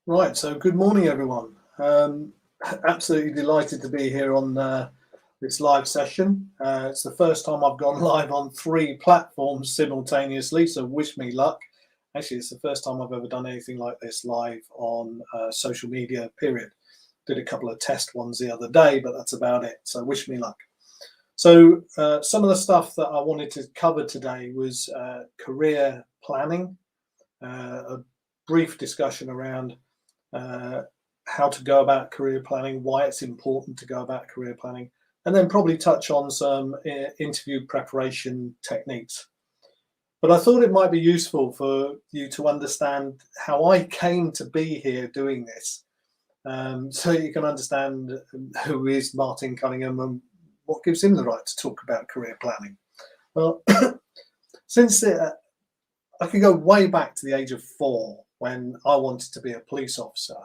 Right, so good morning, everyone. Absolutely delighted to be here on this live session. It's the first time I've gone live on 3 platforms simultaneously, so wish me luck. Actually, it's the first time I've ever done anything like this live on social media, period. Did a couple of test ones the other day, but that's about it, so wish me luck. So some of the stuff that I wanted to cover today was career planning, a brief discussion around how to go about career planning, why it's important to go about career planning, and then probably touch on some interview preparation techniques. But I thought it might be useful for you to understand how I came to be here doing this, so you can understand who is Martin Cunningham and what gives him the right to talk about career planning. Well, since I could go way back to the age of 4 when I wanted to be a police officer.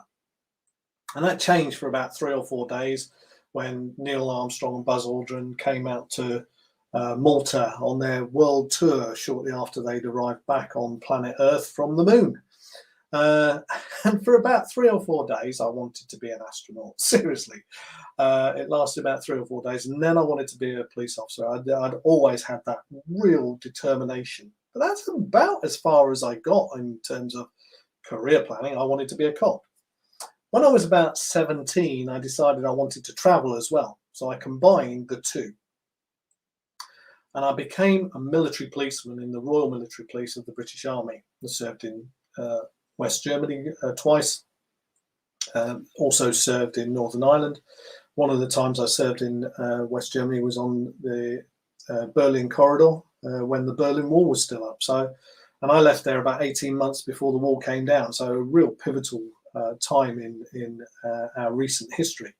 And that changed for about 3 or 4 days when Neil Armstrong and Buzz Aldrin came out to Malta on their world tour shortly after they'd arrived back on planet Earth from the moon. And for about 3 or 4 days, I wanted to be an astronaut. Seriously, it lasted about 3 or 4 days, and then I wanted to be a police officer. I'd always had that real determination. But that's about as far as I got in terms of career planning. I wanted to be a cop. When I was about 17, I decided I wanted to travel as well. So I combined the two. And I became a military policeman in the Royal Military Police of the British Army. I served in West Germany twice, also served in Northern Ireland. One of the times I served in West Germany was on the Berlin corridor when the Berlin Wall was still up. And I left there about 18 months before the wall came down. So a real pivotal time in our recent history.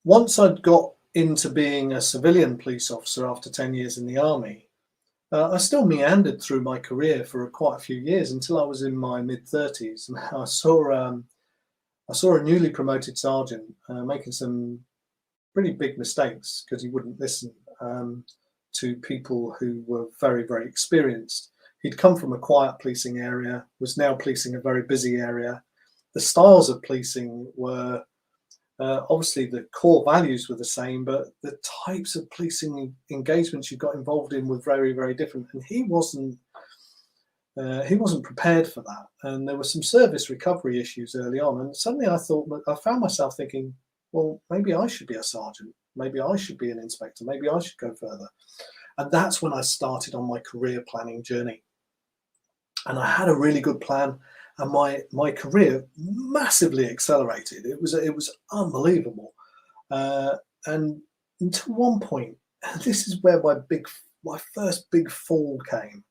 Once I'd got into being a civilian police officer after 10 years in the army, I still meandered through my career for quite a few years until I was in my mid-30s. I saw a newly promoted sergeant making some pretty big mistakes because he wouldn't listen to people who were very, very experienced. He'd come from a quiet policing area, was now policing a very busy area. The styles of policing were obviously the core values were the same, but the types of policing engagements you got involved in were very, very different. And he wasn't prepared for that. And there were some service recovery issues early on. And suddenly I found myself thinking, well, maybe I should be a sergeant. Maybe I should be an inspector. Maybe I should go further. And that's when I started on my career planning journey. And I had a really good plan, and my career massively accelerated. It was unbelievable. And until one point, this is where my first big fall came.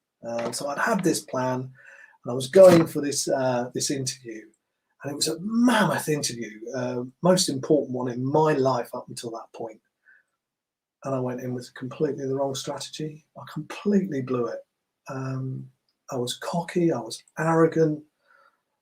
So I'd had this plan, and I was going for this interview, and it was a mammoth interview, most important one in my life up until that point. And I went in with completely the wrong strategy. I completely blew it. I was cocky. I was arrogant.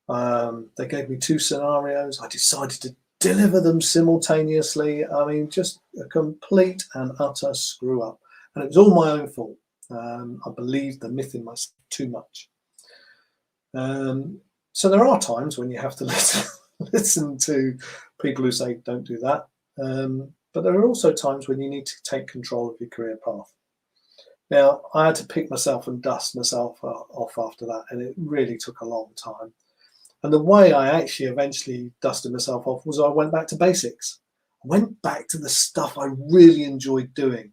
They gave me 2 scenarios. I decided to deliver them simultaneously. I mean, just a complete and utter screw up. And it was all my own fault. I believed the myth in myself too much. So there are times when you have to listen to people who say, don't do that. But there are also times when you need to take control of your career path. Now, I had to pick myself and dust myself off after that, and it really took a long time. And the way I actually eventually dusted myself off was I went back to basics. I went back to the stuff I really enjoyed doing.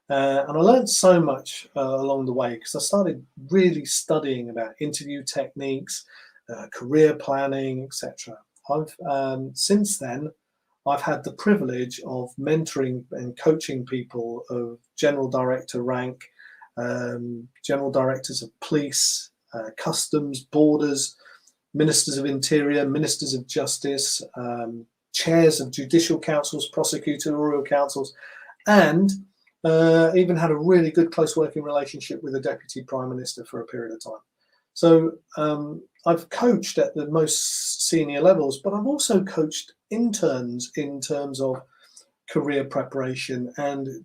And I learned so much along the way because I started really studying about interview techniques, career planning, etc. Since then, I've had the privilege of mentoring and coaching people of general director rank, general directors of police, customs, borders, ministers of interior, ministers of justice, chairs of judicial councils, prosecutorial councils, and even had a really good close working relationship with the deputy prime minister for a period of time. So I've coached at the most senior levels, but I've also coached interns in terms of career preparation and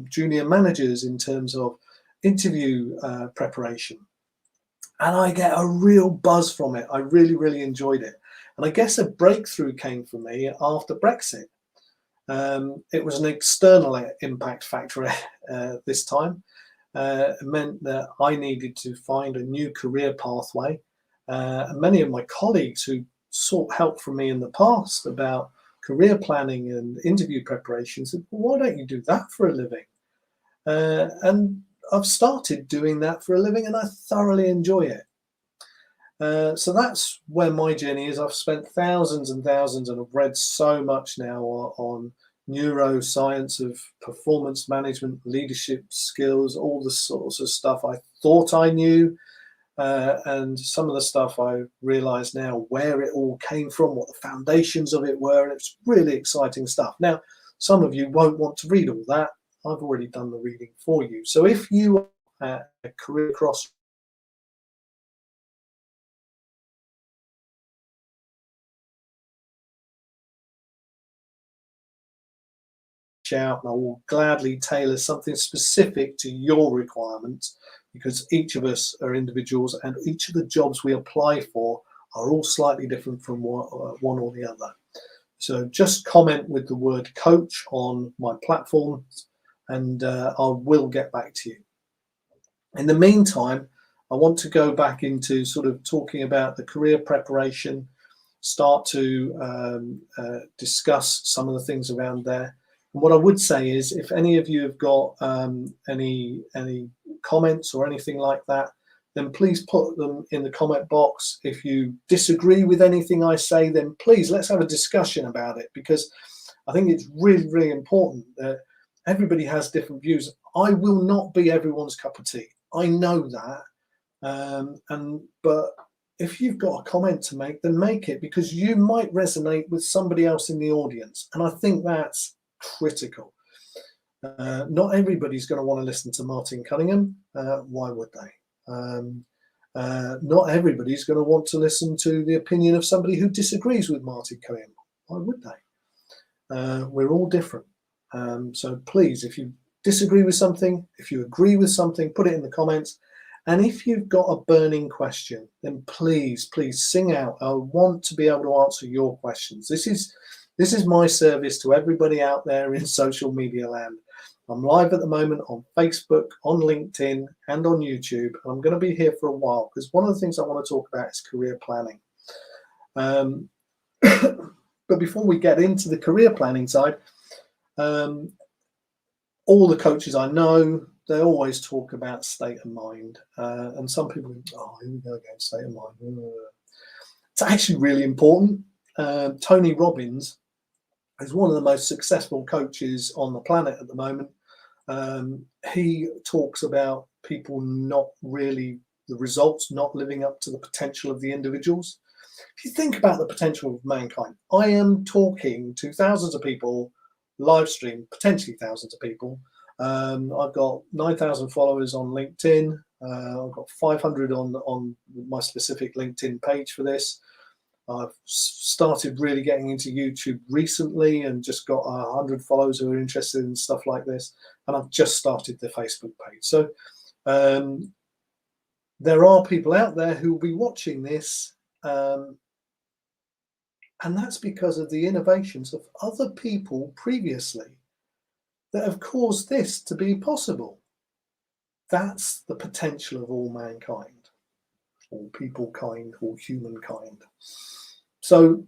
junior managers in terms of interview preparation. and I get a real buzz from it. I really, really enjoyed it. And I guess a breakthrough came for me after Brexit. It was an external impact factor this time. It meant that I needed to find a new career pathway. And many of my colleagues who sought help from me in the past about career planning and interview preparation said, well, why don't you do that for a living? And I've started doing that for a living, and I thoroughly enjoy it. So that's where my journey is. I've spent thousands and thousands, and I've read so much now on neuroscience of performance management, leadership skills, all the sorts of stuff I thought I knew. And some of the stuff I realize now where it all came from, what the foundations of it were, and it's really exciting stuff. Now, some of you won't want to read all that. I've already done the reading for you. So if you are at a career crossroads, out, and I will gladly tailor something specific to your requirements, because each of us are individuals and each of the jobs we apply for are all slightly different from one or the other. So just comment with the word coach on my platform, and I will get back to you. In the meantime, I want to go back into sort of talking about the career preparation, start to discuss some of the things around there. And what I would say is, if any of you have got any comments or anything like that, then please put them in the comment box. If you disagree with anything I say, then please let's have a discussion about it, because I think it's really, really important that everybody has different views. I will not be everyone's cup of tea. I know that. But if you've got a comment to make, then make it, because you might resonate with somebody else in the audience. And I think that's critical. Not everybody's going to want to listen to Martin Cunningham. Why would they? Not everybody's going to want to listen to the opinion of somebody who disagrees with Martin Cunningham. Why would they? We're all different. So please, if you disagree with something, if you agree with something, put it in the comments. And if you've got a burning question, then please sing out. I want to be able to answer your questions. This is my service to everybody out there in social media land. I'm live at the moment on Facebook, on LinkedIn, and on YouTube. I'm going to be here for a while, because one of the things I want to talk about is career planning. But before we get into the career planning side, all the coaches I know, they always talk about state of mind. And some people think, oh, here we go again, state of mind. It's actually really important. Tony Robbins is one of the most successful coaches on the planet at the moment. He talks about people not really, the results not living up to the potential of the individuals. If you think about the potential of mankind, I am talking to thousands of people, live stream, potentially thousands of people. I've got 9,000 followers on LinkedIn. I've got 500 on my specific LinkedIn page for this. I've started really getting into YouTube recently and just got 100 followers who are interested in stuff like this. And I've just started the Facebook page. So there are people out there who will be watching this. And that's because of the innovations of other people previously that have caused this to be possible. That's the potential of all mankind, all people kind, all humankind. So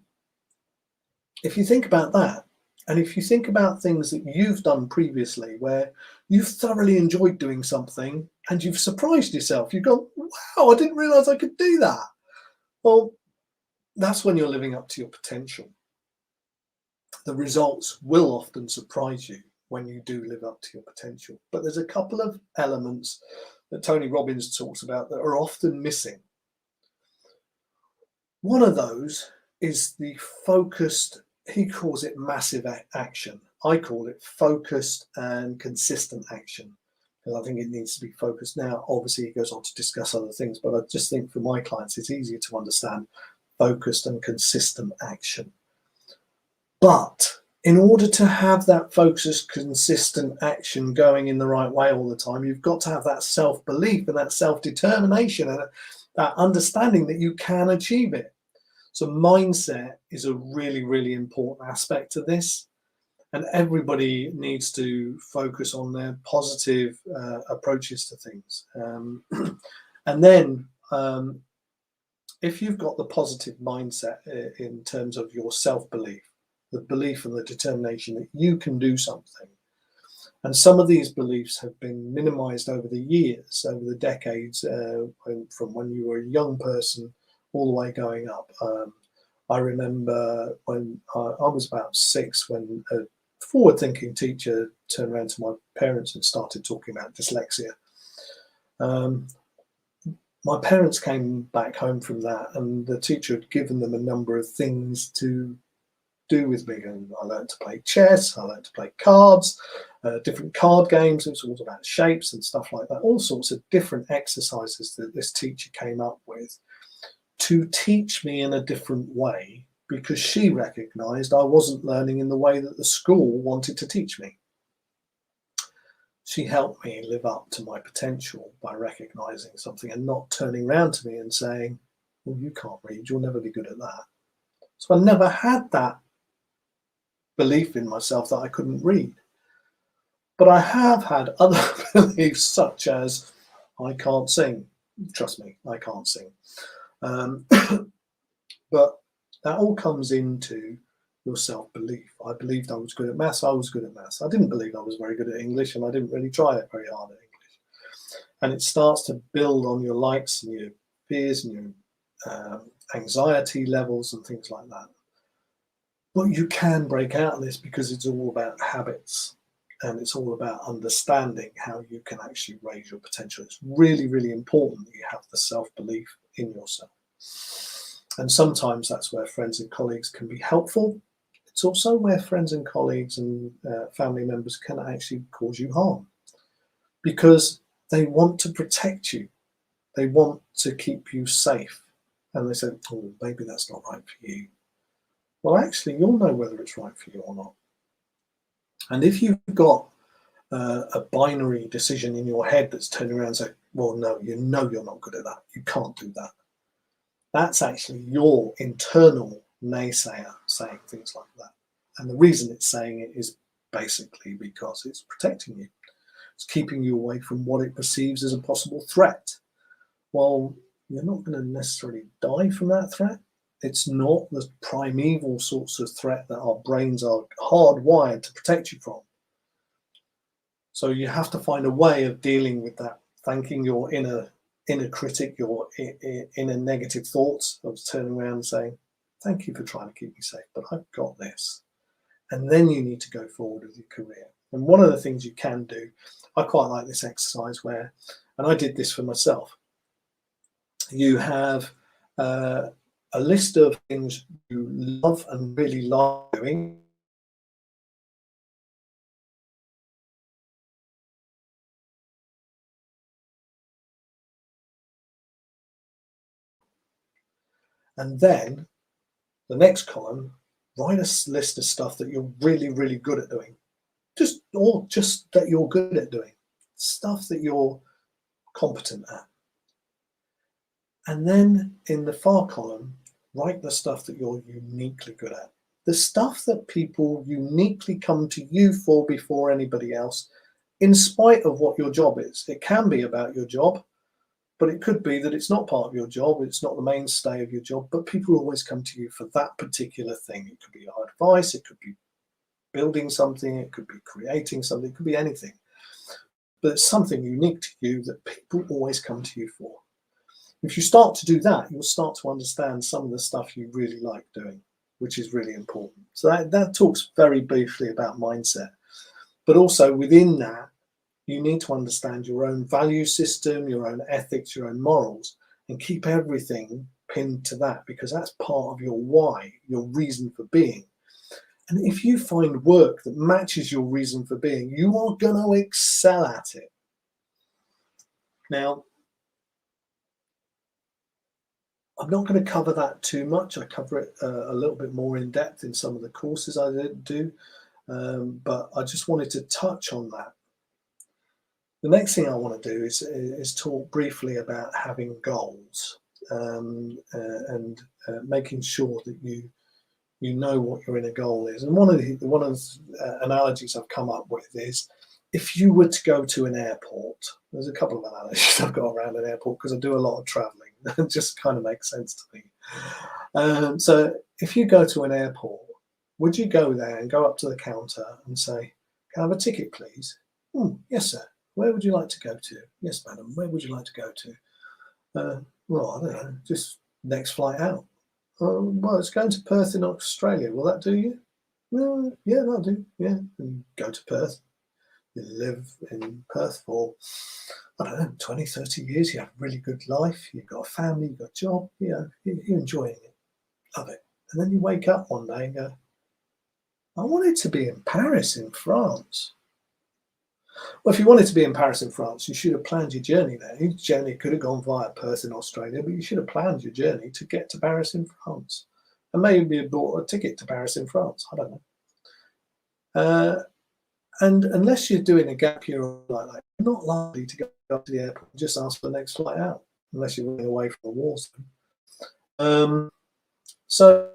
if you think about that, and if you think about things that you've done previously where you've thoroughly enjoyed doing something and you've surprised yourself, you've gone, wow, I didn't realize I could do that. Well, that's when you're living up to your potential. The results will often surprise you when you do live up to your potential. But there's a couple of elements that Tony Robbins talks about that are often missing. One of those is the focused, he calls it massive action. I call it focused and consistent action, because I think it needs to be focused. Now, obviously, he goes on to discuss other things, but I just think for my clients, it's easier to understand focused and consistent action. But in order to have that focused, consistent action going in the right way all the time, you've got to have that self-belief and that self-determination. And that understanding that you can achieve it. So mindset is a really, really important aspect of this. And everybody needs to focus on their positive approaches to things. And then if you've got the positive mindset in terms of your self-belief, the belief and the determination that you can do something, and some of these beliefs have been minimized over the years, over the decades, from when you were a young person all the way going up. I remember when I was about 6, when a forward-thinking teacher turned around to my parents and started talking about dyslexia. My parents came back home from that, and the teacher had given them a number of things to do with me. And I learned to play chess, I learned to play cards, different card games. It was all about shapes and stuff like that, all sorts of different exercises that this teacher came up with to teach me in a different way, because she recognized I wasn't learning in the way that the school wanted to teach me. She helped me live up to my potential by recognizing something and not turning around to me and saying, well, you can't read, you'll never be good at that. So I never had that belief in myself that I couldn't read. But I have had other beliefs, such as I can't sing. Trust me, I can't sing. But that all comes into your self-belief. I believed I was good at maths, I was good at maths. I didn't believe I was very good at English, and I didn't really try it very hard at English. And it starts to build on your likes and your fears and your anxiety levels and things like that. But you can break out of this, because it's all about habits, and it's all about understanding how you can actually raise your potential. It's really, really important that you have the self-belief in yourself. And sometimes that's where friends and colleagues can be helpful. It's also where friends and colleagues and family members can actually cause you harm, because they want to protect you. They want to keep you safe. And they say, oh, maybe that's not right for you. Well, actually, you'll know whether it's right for you or not. And if you've got a binary decision in your head that's turning around and saying, well, no, you know you're not good at that, you can't do that, that's actually your internal naysayer saying things like that. And the reason it's saying it is basically because it's protecting you. It's keeping you away from what it perceives as a possible threat. Well, you're not going to necessarily die from that threat. It's not the primeval sorts of threat that our brains are hardwired to protect you from. So you have to find a way of dealing with that, thanking your inner critic, your inner negative thoughts, of turning around and saying, thank you for trying to keep me safe, but I've got this. And then you need to go forward with your career. And one of the things you can do, I quite like this exercise where, and I did this for myself, you have a list of things you love and really like doing. And then the next column, write a list of stuff that you're really, really good at doing. Just that you're good at doing. Stuff that you're competent at. And then in the far column, write the stuff that you're uniquely good at. The stuff that people uniquely come to you for before anybody else, in spite of what your job is. It can be about your job, but it could be that it's not part of your job, it's not the mainstay of your job, but people always come to you for that particular thing. It could be advice, it could be building something, it could be creating something, it could be anything. But it's something unique to you that people always come to you for. If you start to do that, you'll start to understand some of the stuff you really like doing, which is really important. So that talks very briefly about mindset. But also within that, you need to understand your own value system, your own ethics, your own morals, and keep everything pinned to that, because that's part of your why, your reason for being. And if you find work that matches your reason for being, you are going to excel at it. Now, I'm not going to cover that too much. I cover it a little bit more in depth in some of the courses I do, but I just wanted to touch on that. The next thing I want to do is talk briefly about having goals. and making sure that you know what your inner goal is. And one of the analogies I've come up with is, if you were to go to an airport, there's a couple of analogies I've got around an airport because I do a lot of traveling. It just kind of makes sense to me. So if you go to an airport, would you go there and go up to the counter and say, "Can I have a ticket, please?" "Yes, sir. Where would you like to go to?" "Yes, madam. Where would you like to go to?" "Well, I don't know, just next flight out." "Well, it's going to Perth in Australia. Will that do you?" "Well, yeah, that'll do. Yeah." And go to Perth. You live in Perth for, I don't know, 20, 30 years. You have a really good life. You've got a family, you've got a job. You're enjoying it. Love it. And then you wake up one day and go, "I wanted to be in Paris in France." Well, if you wanted to be in Paris in France, you should have planned your journey there. Your journey could have gone via Perth in Australia, but you should have planned your journey to get to Paris in France. And maybe you bought a ticket to Paris in France. I don't know. And unless you're doing a gap year like that, you're not likely to go up to the airport and just ask for the next flight out, unless you're running away from a war zone. So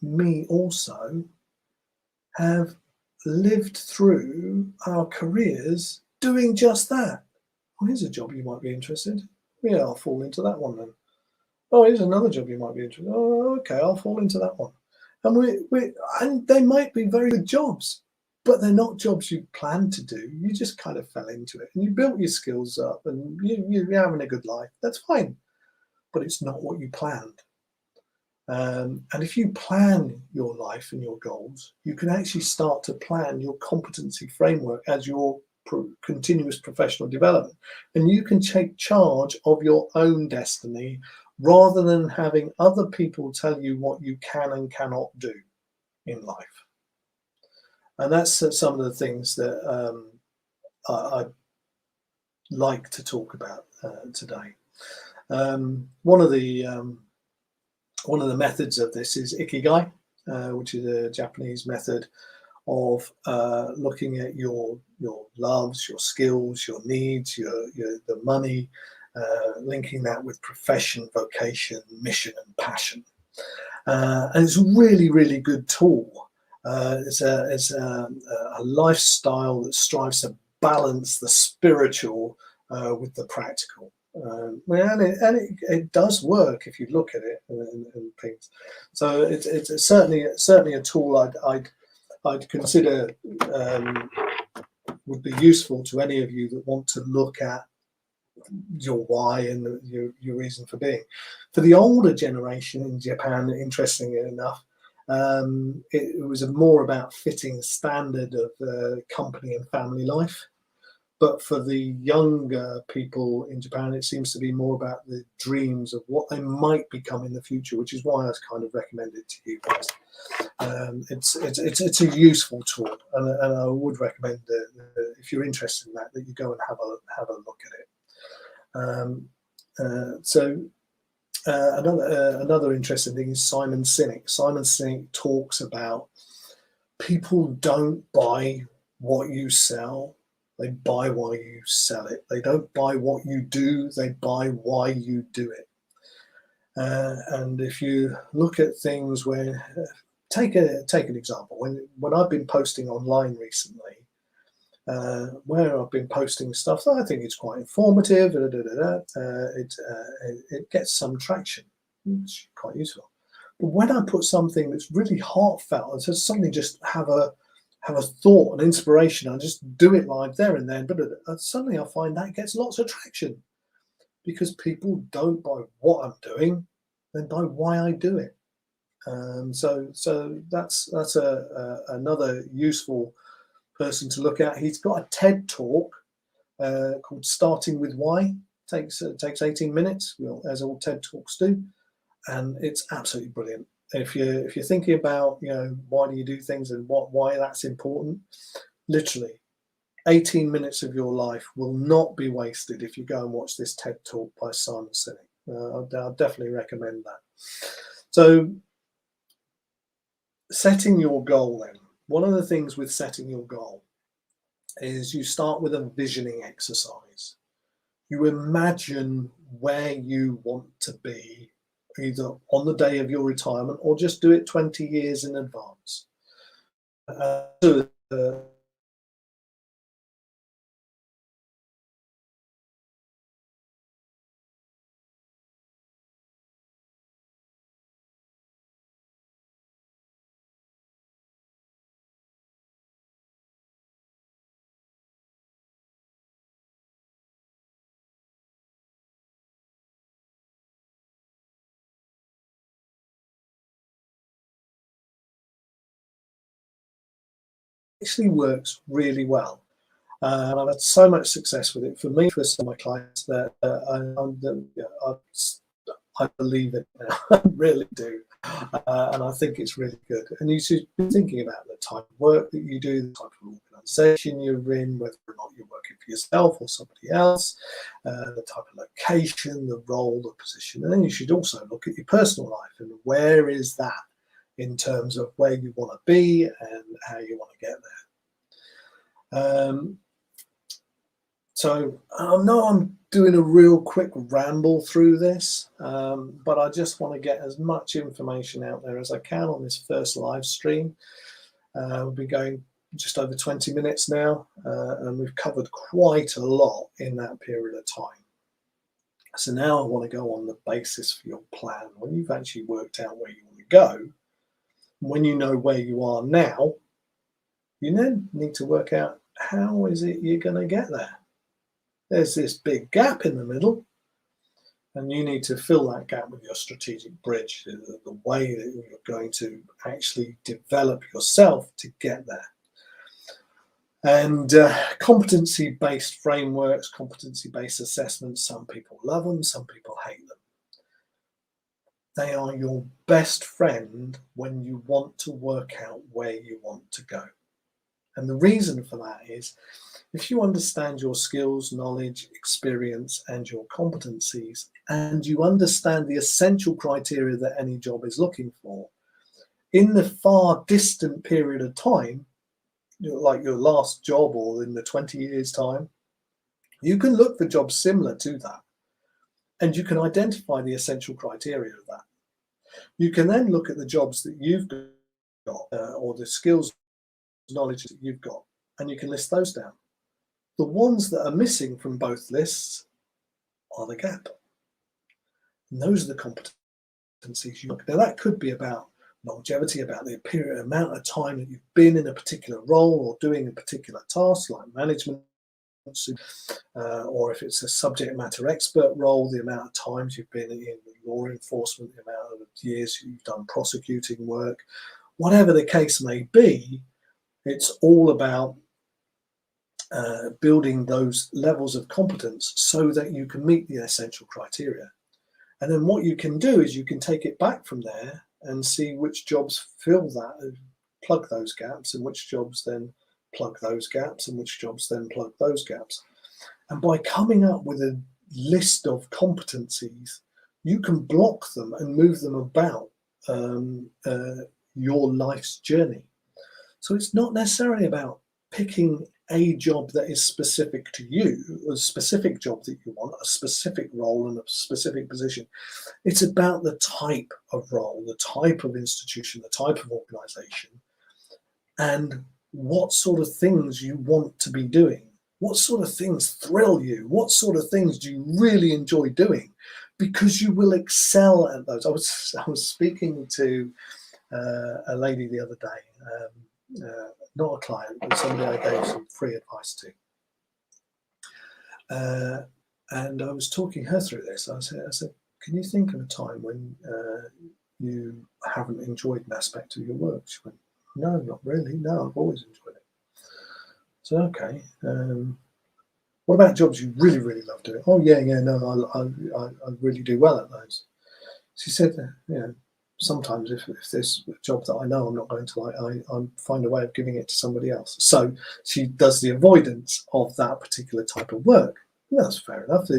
me also have lived through our careers doing just that. "Oh, here's a job you might be interested. Yeah, I'll fall into that one then. Oh, here's another job you might be interested. Oh, okay, I'll fall into that one." And and they might be very good jobs, but they're not jobs you planned to do. You just kind of fell into it, and you built your skills up, and you're having a good life. That's fine, but it's not what you planned. And if you plan your life and your goals, you can actually start to plan your competency framework as your continuous professional development. And you can take charge of your own destiny rather than having other people tell you what you can and cannot do in life. And that's some of the things that I'd like to talk about today. One of the methods of this is Ikigai, which is a Japanese method of looking at your loves, your skills, your needs, the money, linking that with profession, vocation, mission, and passion. And it's a really, really good tool. It's a lifestyle that strives to balance the spiritual with the practical. It does work if you look at it and things. So it's certainly a tool I'd consider would be useful to any of you that want to look at your why and your reason for being. For the older generation in Japan, interestingly enough, it was more about fitting the standard of company and family life. But for the younger people in Japan, it seems to be more about the dreams of what they might become in the future, which is why I kind of recommend it to you guys. It's a useful tool, and I would recommend if you're interested in that you go and have a look at it. Another interesting thing is Simon Sinek. Simon Sinek talks about people don't buy what you sell. They buy why you sell it. They don't buy what you do. They buy why you do it. And if you look at things where, take an example. When I've been posting online recently, where I've been posting stuff that I think is quite informative, it gets some traction. It's quite useful. But when I put something that's really heartfelt, and so something just have a thought, an inspiration, I just do it live there and then, but suddenly I find that gets lots of traction because people don't buy what I'm doing, they buy why I do it. So that's another useful person to look at. He's got a TED talk called "Starting with Why." Takes 18 minutes, as all TED talks do, and it's absolutely brilliant. If you're thinking about why do you do things and why that's important, literally 18 minutes of your life will not be wasted if you go and watch this TED talk by Simon Sinek. I'll definitely recommend that. So setting your goal then, one of the things with setting your goal is you start with a visioning exercise. You imagine where you want to be, either on the day of your retirement or just do it 20 years in advance. Actually works really well. And I've had so much success with it. For me, for some of my clients, that I believe it now. I really do. And I think it's really good. And you should be thinking about the type of work that you do, the type of organisation you're in, whether or not you're working for yourself or somebody else, the type of location, the role, the position. And then you should also look at your personal life and where is that in terms of where you want to be and how you want to get there. So I know I'm doing a real quick ramble through this, but I just want to get as much information out there as I can on this first live stream. We've been going just over 20 minutes now, and we've covered quite a lot in that period of time. So now I want to go on the basis for your plan. When you've actually worked out where you want to go, when you know where you are now, you then need to work out how is it you're going to get there. There's this big gap in the middle, and you need to fill that gap with your strategic bridge, the way that you're going to actually develop yourself to get there. And competency-based frameworks, competency-based assessments, some people love them, some people hate them. They are your best friend when you want to work out where you want to go. And the reason for that is, if you understand your skills, knowledge, experience, and your competencies, and you understand the essential criteria that any job is looking for, in the far distant period of time, like your last job or in the 20 years' time, you can look for jobs similar to that, and you can identify the essential criteria of that. You can then look at the jobs that you've got, or the skills, knowledge that you've got, and you can list those down. The ones that are missing from both lists are the gap. And those are the competencies you look at. Now, that could be about longevity, about the amount of time that you've been in a particular role or doing a particular task, like management, or if it's a subject matter expert role, the amount of times you've been in law enforcement, the amount of years you've done prosecuting work, whatever the case may be, it's all about building those levels of competence so that you can meet the essential criteria. And then what you can do is you can take it back from there and see which jobs fill that, plug those gaps, and which jobs then plug those gaps, and which jobs then plug those gaps. And by coming up with a list of competencies, you can block them and move them about your life's journey. So it's not necessarily about picking a job that is specific to you, a specific job that you want, a specific role and a specific position. It's about the type of role, the type of institution, the type of organization, and what sort of things you want to be doing. What sort of things thrill you? What sort of things do you really enjoy doing? Because you will excel at those. I was speaking to a lady the other day, not a client, but somebody I gave some free advice to. And I was talking her through this. I said, can you think of a time when you haven't enjoyed an aspect of your work? She went, no, not really. No, I've always enjoyed it. So, okay. What about jobs you really, really love doing? Oh, yeah, no, I really do well at those. She said, sometimes if there's a job that I know I'm not going to like, I find a way of giving it to somebody else. So she does the avoidance of that particular type of work. And that's fair enough.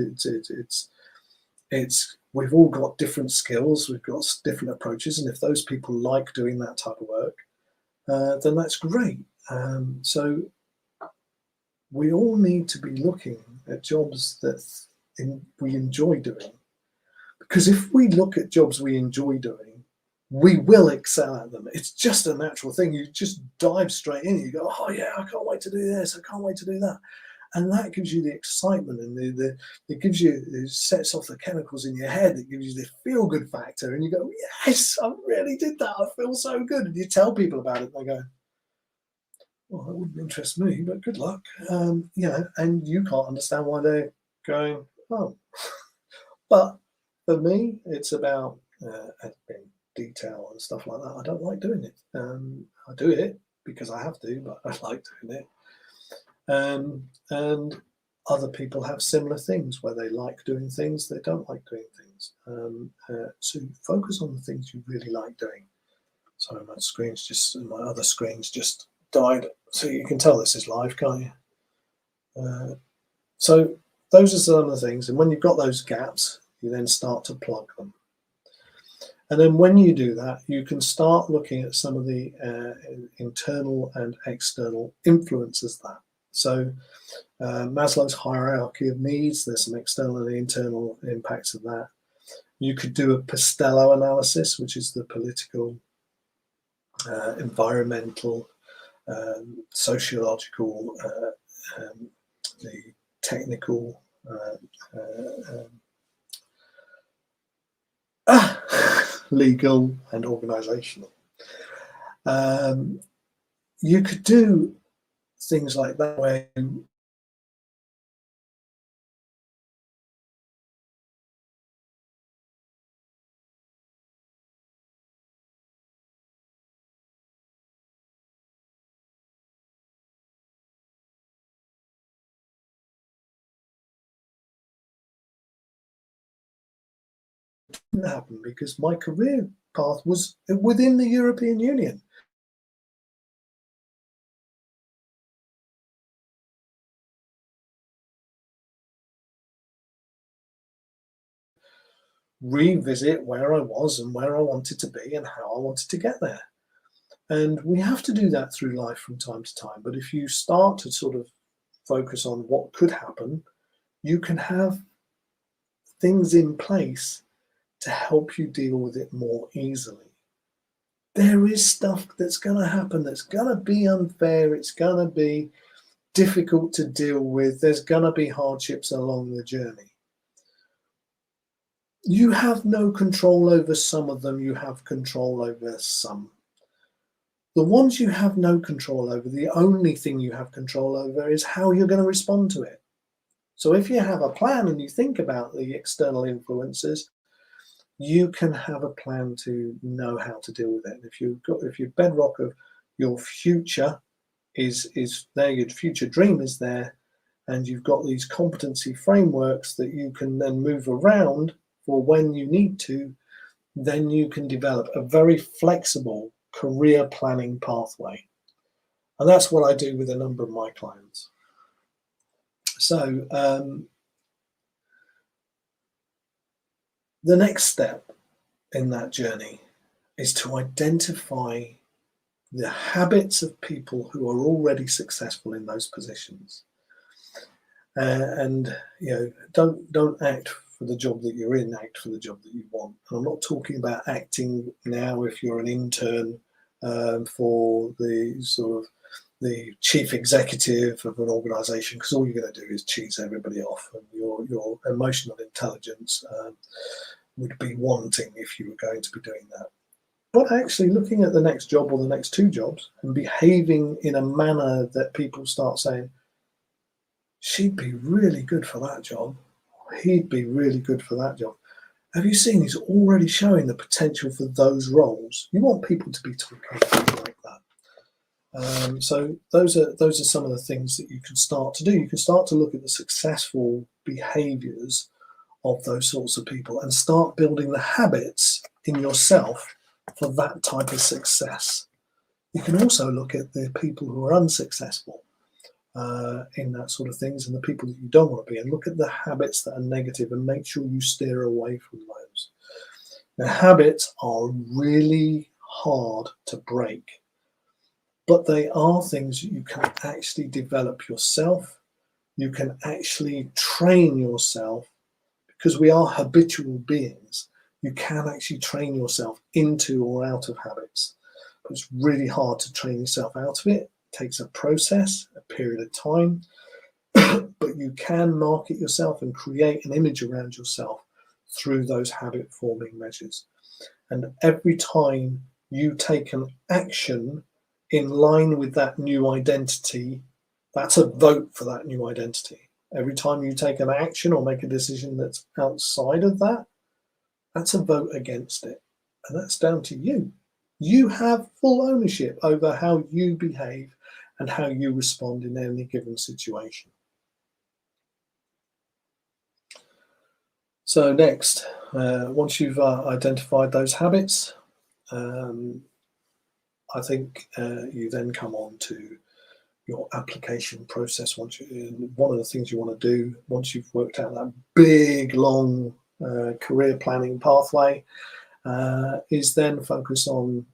It's we've all got different skills, we've got different approaches, and if those people like doing that type of work, then that's great. So we all need to be looking at jobs that we enjoy doing, because if we look at jobs we enjoy doing, we will excel at them. It's just a natural thing. You just dive straight in. You go, oh yeah, I can't wait to do this. I can't wait to do that. And that gives you the excitement, and it gives you, it sets off the chemicals in your head. It gives you the feel good factor, and you go, yes, I really did that. I feel so good. And you tell people about it, and they go, well, that wouldn't interest me, but good luck. And you can't understand why they're going, oh. But for me, it's about detail and stuff like that. I don't like doing it. I do it because I have to, but I like doing it. And other people have similar things where they like doing things, they don't like doing things. So focus on the things you really like doing. Sorry, my other screen's just died. So you can tell this is live, can't you? So those are some of the things. And when you've got those gaps, you then start to plug them. And then when you do that, you can start looking at some of the internal and external influences that. So Maslow's hierarchy of needs, there's some external and internal impacts of that. You could do a Postello analysis, which is the political, environmental, sociological, the technical, legal and organizational. You could do things like that where it didn't happen because my career path was within the European Union. Revisit where I was and where I wanted to be and how I wanted to get there. And we have to do that through life from time to time. But if you start to sort of focus on what could happen, you can have things in place to help you deal with it more easily. There is stuff that's going to happen that's going to be unfair. It's going to be difficult to deal with. There's going to be hardships along the journey. You have no control over some of them. You have control over some. The ones you have no control over, the only thing you have control over is how you're going to respond to it. So if you have a plan and you think about the external influences, you can have a plan to know how to deal with it. And if your bedrock of your future is there, your future dream is there, and you've got these competency frameworks that you can then move around for when you need to, then you can develop a very flexible career planning pathway. And that's what I do with a number of my clients. So the next step in that journey is to identify the habits of people who are already successful in those positions. And don't act for the job that you're in, act for the job that you want. And I'm not talking about acting now if you're an intern for the sort of the chief executive of an organization, because all you're going to do is cheese everybody off, and your emotional intelligence would be wanting if you were going to be doing that. But actually looking at the next job or the next two jobs and behaving in a manner that people start saying, she'd be really good for that job, he'd be really good for that job. Have you seen he's already showing the potential for those roles? You want people to be talking like that. So those are some of the things that you can start to do. You can start to look at the successful behaviors of those sorts of people and start building the habits in yourself for that type of success. You can also look at the people who are unsuccessful in that sort of things, and the people that you don't want to be, and look at the habits that are negative and make sure you steer away from those. Now, habits are really hard to break. but they are things that you can actually develop yourself. You can actually train yourself, because we are habitual beings. You can actually train yourself into or out of habits. But it's really hard to train yourself out of it. It takes a process, a period of time, but you can market yourself and create an image around yourself through those habit forming measures. And every time you take an action in line with that new identity, that's a vote for that new identity. Every time you take an action or make a decision that's outside of that, that's a vote against it. And that's down to you. You have full ownership over how you behave and how you respond in any given situation. So next, once you've identified those habits, I think you then come on to your application process. One of the things you want to do once you've worked out that big, long career planning pathway is then focus on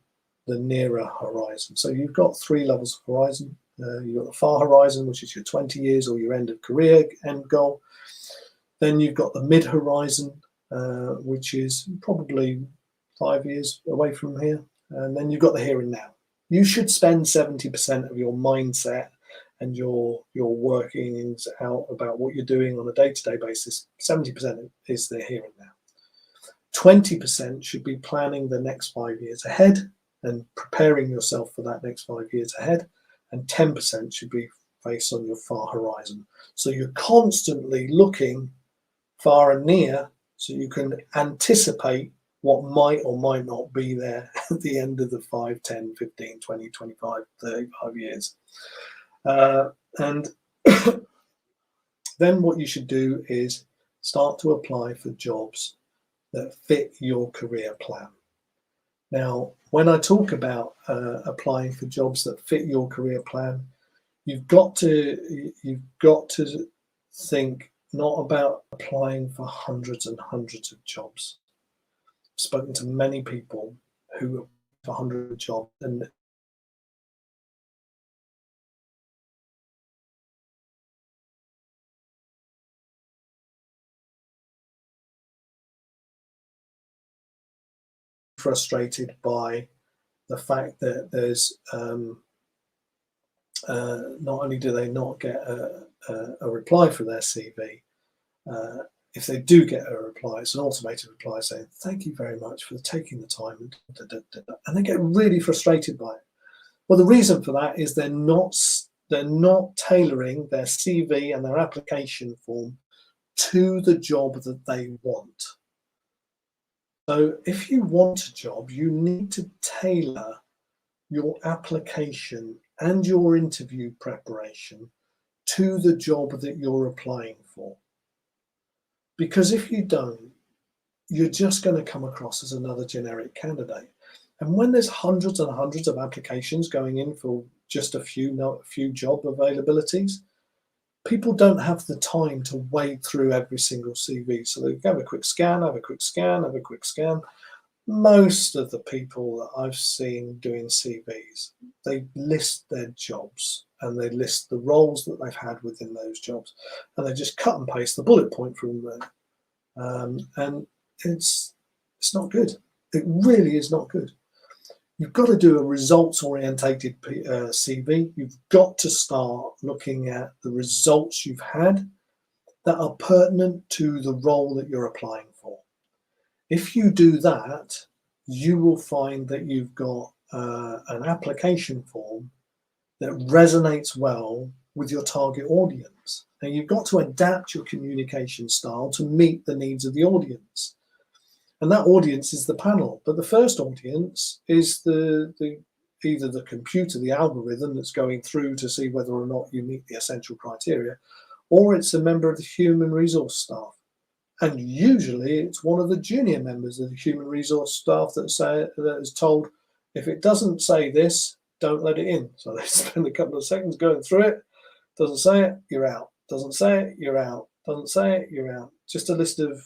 the nearer horizon. So you've got 3 levels of horizon. You've got the far horizon, which is your 20 years or your end of career end goal. Then you've got the mid horizon, which is probably 5 years away from here. And then you've got the here and now. You should spend 70% of your mindset and your workings out about what you're doing on a day-to-day basis. 70% is the here and now. 20% should be planning the next 5 years ahead and preparing yourself for that next 5 years ahead. And 10% should be based on your far horizon. So you're constantly looking far and near so you can anticipate what might or might not be there at the end of the 5, 10, 15, 20, 25, 35 years. And then what you should do is start to apply for jobs that fit your career plan. Now, when I talk about applying for jobs that fit your career plan, you've got to think not about applying for hundreds and hundreds of jobs. I've spoken to many people who apply for hundreds of jobs and frustrated by the fact that there's not only do they not get a reply for their CV, if they do get a reply, it's an automated reply saying, "Thank you very much for taking the time," and they get really frustrated by it. Well, the reason for that is they're not tailoring their CV and their application form to the job that they want. So if you want a job, you need to tailor your application and your interview preparation to the job that you're applying for. Because if you don't, you're just going to come across as another generic candidate. And when there's hundreds and hundreds of applications going in for just a few job availabilities, people don't have the time to wade through every single CV. So they have a quick scan, have a quick scan, have a quick scan. Most of the people that I've seen doing CVs, they list their jobs and they list the roles that they've had within those jobs, and they just cut and paste the bullet point from there. And it's not good. It really is not good. You've got to do a results-orientated CV. You've got to start looking at the results you've had that are pertinent to the role that you're applying for. If you do that, you will find that you've got an application form that resonates well with your target audience. And you've got to adapt your communication style to meet the needs of the audience. And that audience is the panel. But the first audience is either the computer, the algorithm that's going through to see whether or not you meet the essential criteria, or it's a member of the human resource staff. And usually it's one of the junior members of the human resource staff that is told, if it doesn't say this, don't let it in. So they spend a couple of seconds going through it. Doesn't say it, you're out. Doesn't say it, you're out. Doesn't say it, you're out. Just a list of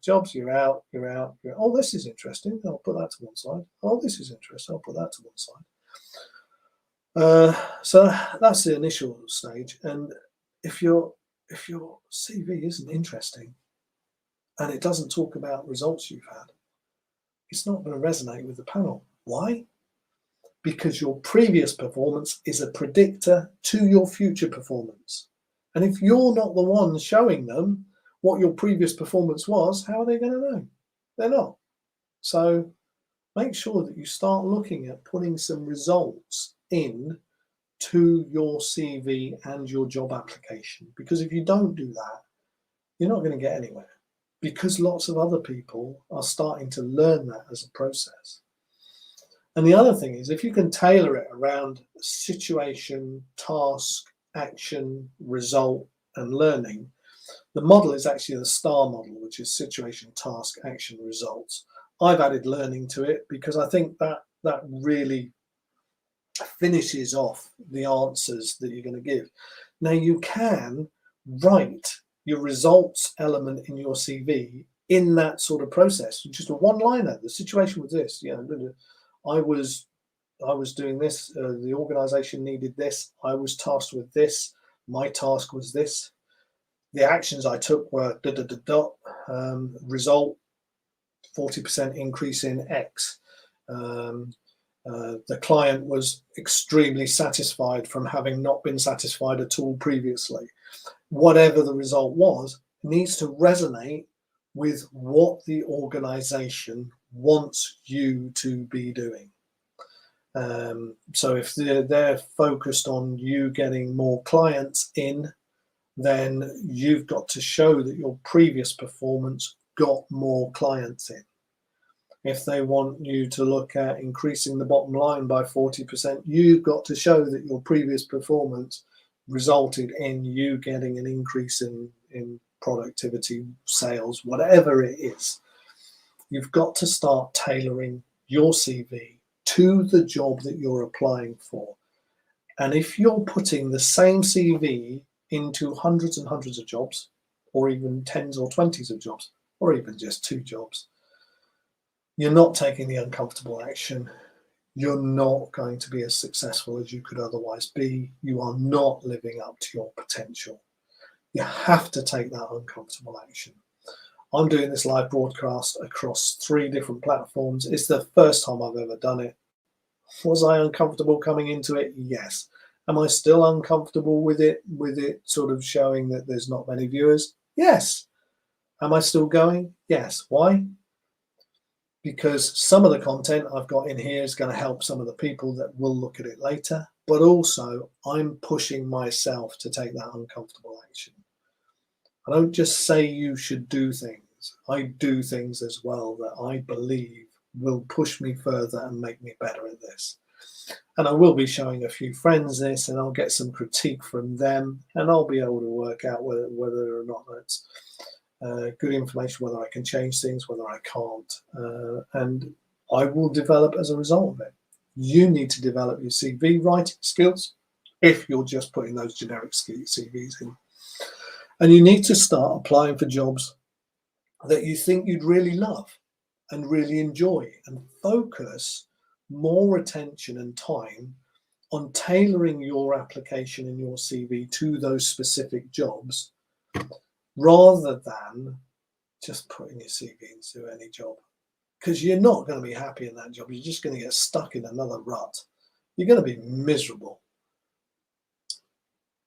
jobs, you're out, you're out, you're out. Oh, this is interesting. I'll put that to one side. Oh, this is interesting. I'll put that to one side. So that's the initial stage. And if your CV isn't interesting and it doesn't talk about results you've had, it's not going to resonate with the panel. Why? Because your previous performance is a predictor to your future performance. And if you're not the one showing them what your previous performance was, how are they going to know? They're not. So make sure that you start looking at putting some results in to your CV and your job application. Because if you don't do that, you're not going to get anywhere, because lots of other people are starting to learn that as a process. And the other thing is, if you can tailor it around situation, task, action, result, and learning, the model is actually the STAR model, which is situation, task, action, results. I've added learning to it because I think that really finishes off the answers that you're going to give. Now, you can write your results element in your CV in that sort of process, just a one-liner. The situation was this, I was doing this, the organization needed this, I was tasked with this, my task was this, the actions I took were result 40% increase in X. The client was extremely satisfied from having not been satisfied at all previously. Whatever the result was, needs to resonate with what the organization wants you to be doing. So if they're focused on you getting more clients in, then you've got to show that your previous performance got more clients in. If they want you to look at increasing the bottom line by 40%, you've got to show that your previous performance resulted in you getting an increase in productivity, sales, whatever it is. You've got to start tailoring your CV to the job that you're applying for. And if you're putting the same CV into hundreds and hundreds of jobs, or even tens or 20s of jobs, or even just 2 jobs, you're not taking the uncomfortable action. You're not going to be as successful as you could otherwise be. You are not living up to your potential. You have to take that uncomfortable action. I'm doing this live broadcast across 3 different platforms. It's the first time I've ever done it. Was I uncomfortable coming into it? Yes. Am I still uncomfortable with it sort of showing that there's not many viewers? Yes. Am I still going? Yes. Why? Because some of the content I've got in here is going to help some of the people that will look at it later, but also I'm pushing myself to take that uncomfortable action. I don't just say you should do things. I do things as well that I believe will push me further and make me better at this. And I will be showing a few friends this, and I'll get some critique from them, and I'll be able to work out whether or not that's good information, whether I can change things, whether I can't, and I will develop as a result of it. You need to develop your CV writing skills if you're just putting those generic CVs in. And you need to start applying for jobs that you think you'd really love and really enjoy, and focus more attention and time on tailoring your application and your CV to those specific jobs, rather than just putting your CV into any job, because you're not going to be happy in that job. You're just going to get stuck in another rut. You're going to be miserable.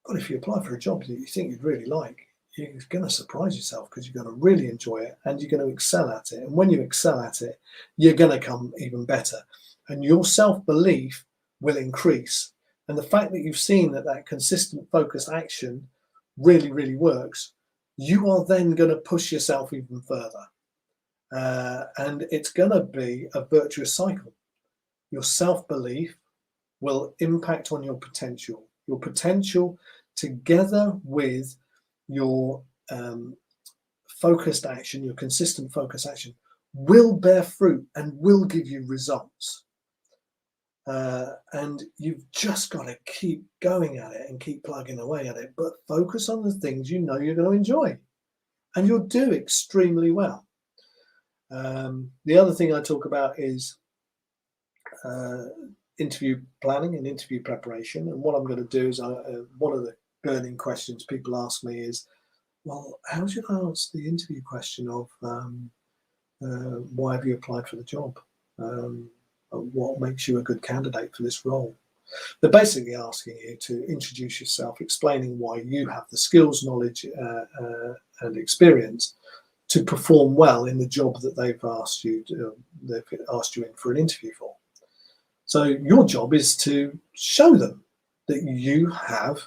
But if you apply for a job that you think you'd really like, you're going to surprise yourself, because you're going to really enjoy it and you're going to excel at it. And when you excel at it, you're going to come even better, and your self-belief will increase. And the fact that you've seen that consistent focused action really, really works, you are then going to push yourself even further. And it's going to be a virtuous cycle. Your self-belief will impact on your potential. Your potential, together with your focused action, your consistent focused action, will bear fruit and will give you results. And you've just got to keep going at it and keep plugging away at it, but focus on the things you know you're going to enjoy, and you'll do extremely well. The other thing I talk about is interview planning and interview preparation. And what I'm going to do is one of the burning questions people ask me is, well, how should I answer the interview question of why have you applied for the job? What makes you a good candidate for this role? They're basically asking you to introduce yourself, explaining why you have the skills, knowledge, and experience to perform well in the job that they've asked you in for an interview for. So your job is to show them that you have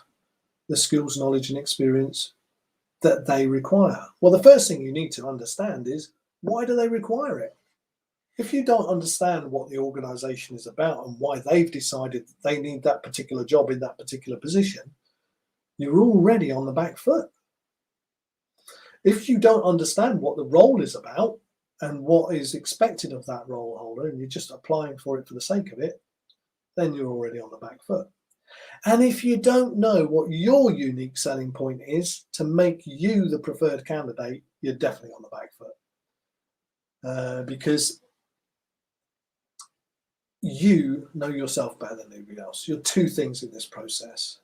the skills, knowledge, and experience that they require. Well, the first thing you need to understand is, why do they require it? If you don't understand what the organization is about and why they've decided that they need that particular job in that particular position, you're already on the back foot. If you don't understand what the role is about and what is expected of that role holder, and you're just applying for it for the sake of it, then you're already on the back foot. And if you don't know what your unique selling point is to make you the preferred candidate, you're definitely on the back foot. Because you know yourself better than anybody else. You're two things in this process.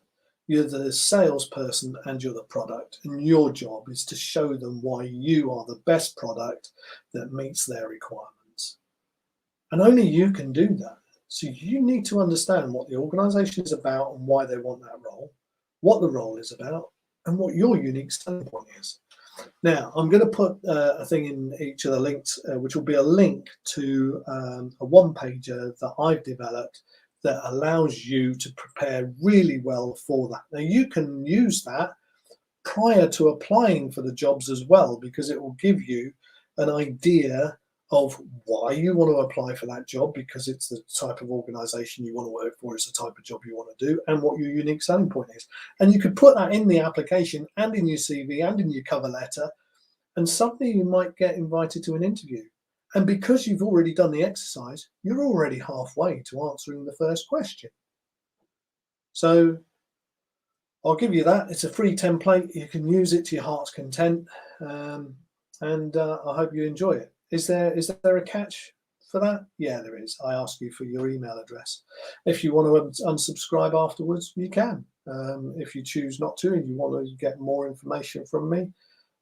You're the salesperson and you're the product. And your job is to show them why you are the best product that meets their requirements. And only you can do that. So you need to understand what the organization is about and why they want that role, what the role is about, and what your unique selling point is. Now, I'm going to put a thing in each of the links, which will be a link to a one-pager that I've developed that allows you to prepare really well for that. Now, you can use that prior to applying for the jobs as well, because it will give you an idea of why you want to apply for that job, because it's the type of organization you want to work for, it's the type of job you want to do, and what your unique selling point is. And you could put that in the application and in your CV and in your cover letter, and suddenly you might get invited to an interview. And because you've already done the exercise, you're already halfway to answering the first question. So I'll give you that. It's a free template. You can use it to your heart's content. And I hope you enjoy it. Is there a catch for that? Yeah, there is. I ask you for your email address. If you want to unsubscribe afterwards, you can. If you choose not to and you want to get more information from me,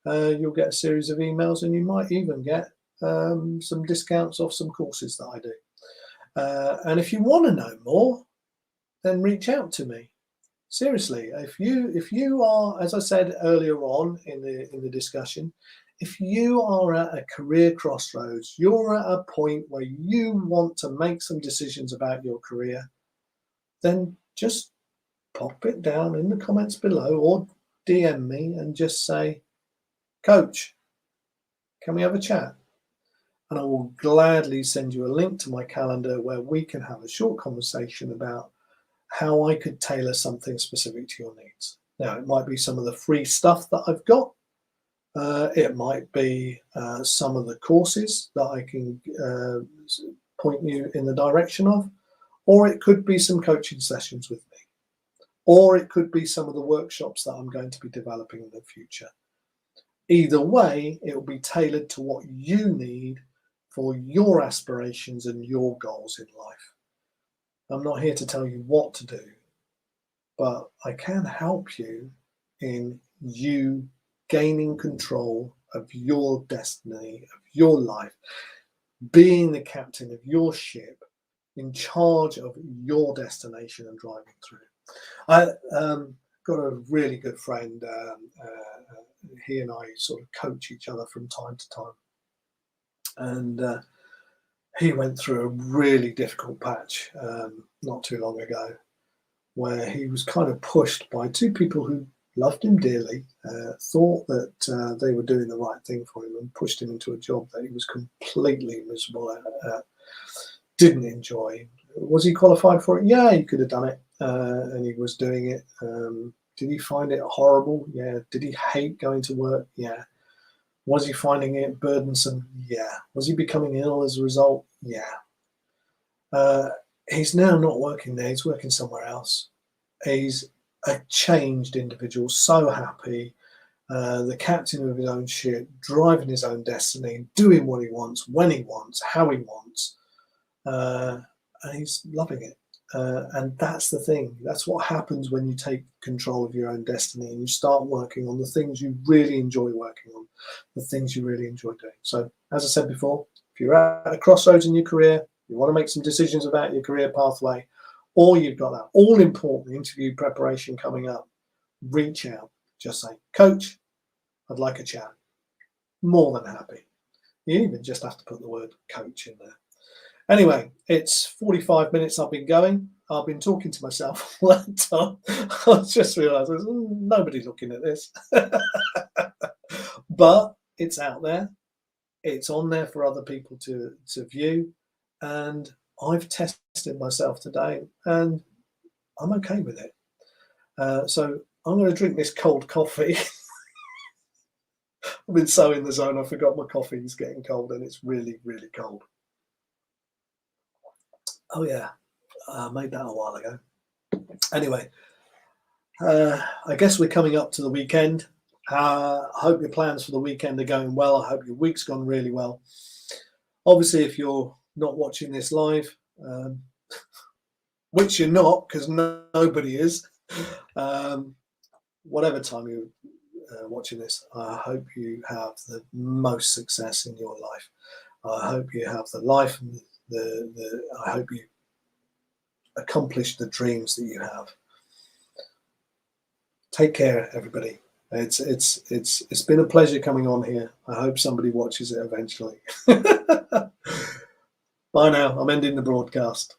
you'll get a series of emails, and you might even get some discounts off some courses that I do. And if you want to know more, then reach out to me. Seriously, if you are, as I said earlier on in the discussion, if you are at a career crossroads, you're at a point where you want to make some decisions about your career, then just pop it down in the comments below or DM me and just say, Coach, can we have a chat? And I will gladly send you a link to my calendar where we can have a short conversation about how I could tailor something specific to your needs. Now, it might be some of the free stuff that I've got. It might be some of the courses that I can point you in the direction of, or it could be some coaching sessions with me, or it could be some of the workshops that I'm going to be developing in the future. Either way, it will be tailored to what you need for your aspirations and your goals in life. I'm not here to tell you what to do, but I can help you in you gaining control of your destiny, of your life, being the captain of your ship, in charge of your destination and driving through. I got a really good friend. He and I sort of coach each other from time to time. And he went through a really difficult patch not too long ago, where he was kind of pushed by two people who loved him dearly, thought that they were doing the right thing for him, and pushed him into a job that he was completely miserable at, didn't enjoy. Was he qualified for it? Yeah, he could have done it, and he was doing it. Did he find it horrible? Yeah. Did he hate going to work? Yeah. Was he finding it burdensome? Yeah. Was he becoming ill as a result? Yeah. He's now not working there. He's working somewhere else. He's a changed individual, so happy, the captain of his own ship, driving his own destiny, doing what he wants, when he wants, how he wants, and he's loving it. And that's the thing. That's what happens when you take control of your own destiny and you start working on the things you really enjoy working on, the things you really enjoy doing. So, as I said before, if you're at a crossroads in your career, you want to make some decisions about your career pathway, or you've got that all-important interview preparation coming up, reach out. Just say, Coach, I'd like a chat. More than happy. You even just have to put the word coach in there. Anyway, it's 45 minutes I've been going. I've been talking to myself all that time. I just realised nobody's looking at this. But it's out there. It's on there for other people to view. And I've tested myself today and I'm okay with it. So I'm going to drink this cold coffee. I've been so in the zone, I forgot my coffee is getting cold and it's really, really cold. Oh yeah, I made that a while ago. Anyway, I guess we're coming up to the weekend. I hope your plans for the weekend are going well. I hope your week's gone really well. Obviously, if you're not watching this live, which you're not because nobody is, whatever time you're watching this, I hope you have the most success in your life. I hope you have the life and I hope you accomplish the dreams that you have. Take care, everybody. It's been a pleasure coming on here. I hope somebody watches it eventually. Bye now. I'm ending the broadcast.